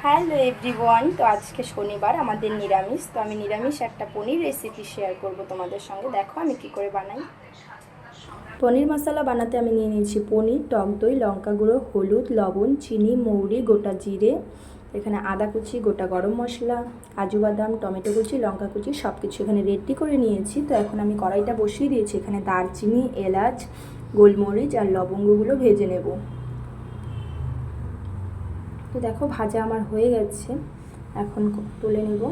Hello everyone, তো আজকে শনিবার আমাদের নিরামিষ। তো আমি নিরামিষ একটা পনির রেসিপি শেয়ার করব তোমাদের সঙ্গে। দেখো আমি কি করে বানাই। পনির মশলা বানাতে আমি নিয়ে নিয়েছি পনির, টক দই, লঙ্কা গুঁড়ো, হলুদ, লবণ, চিনি, মৌরি, গোটা জিরে, এখানে আদা কুচি, গোটা গরম মশলা, কাজু বাদাম, টমেটো কুচি, লঙ্কা কুচি সব কিছু এখানে রেডি করে নিয়েছি। তো এখন আমি কড়াইটা বসিয়ে দিয়েছি। এখানে দারচিনি, এলাচ, গোলমরিচ আর লবঙ্গগুলো ভেজে নেব। তো দেখো ভাজা আমার হয়ে গেছে, এখন তুলে নেব।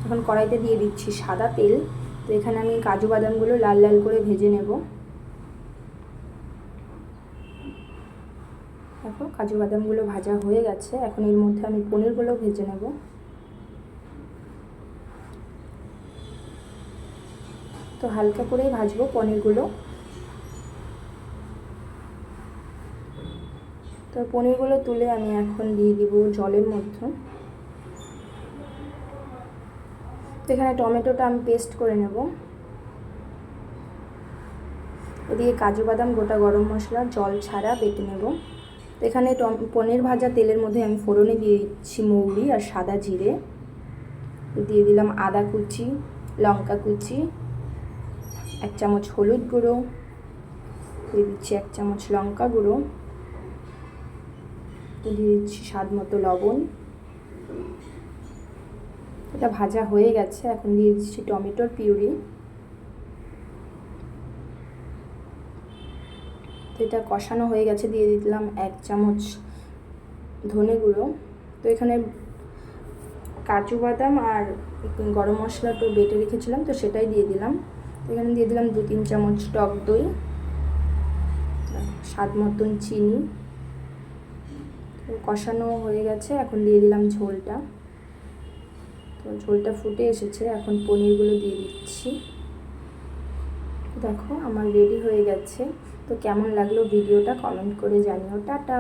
এখন কড়াইতে দিয়ে দিচ্ছি সাদা তেল। তো এখানে আমি কাজু বাদামগুলো লাল লাল করে ভেজে নেব। দেখো কাজু বাদামগুলো ভাজা হয়ে গেছে, এখন এর মধ্যে আমি পনিরগুলো ভেজে নেব। তো হালকা করেই ভাজবো পনিরগুলো। তো পনিরগুলো তুলে আমি এখন দিয়ে দিব জলের মধ্যে। তো এখানে টমেটোটা আমি পেস্ট করে নেব। এদিকে কাজু বাদাম, গোটা গরম মশলা জল ছাড়া বেটে নেব। তো এখানে পনির ভাজা তেলের মধ্যে আমি ফোড়নে দিয়ে দিচ্ছি মৌরি আর সাদা জিরে। দিয়ে দিলাম আদা কুচি, লঙ্কা কুচি, 1 চামচ হলুদ গুঁড়ো, দিয়ে দিচ্ছি 1 চামচ লঙ্কা গুঁড়ো, দিয়ে দিচ্ছি স্বাদ মতো লবণ। এটা ভাজা হয়ে গেছে, এখন দিয়ে দিচ্ছি টমেটোর পিউরি। তো এটা কষানো হয়ে গেছে, দিয়ে দিলাম 1 চামচ ধনে গুঁড়ো। তো এখানে কাজু বাদাম আর গরম মশলা তো বেটে রেখেছিলাম, তো সেটাই দিয়ে দিলাম। এখানে দিয়ে দিলাম 2-3 চামচ টক দই, স্বাদ মতন চিনি। কষানো হয়ে গেছে, এখন দিয়ে দিলাম ঝোলটা। তো ঝোলটা ফুটে এসেছে, এখন পনিরগুলো দিয়ে দিচ্ছি। দেখো আমার রেডি হয়ে গেছে। তো কেমন লাগলো ভিডিওটা কমেন্ট করে জানিও। টাটা।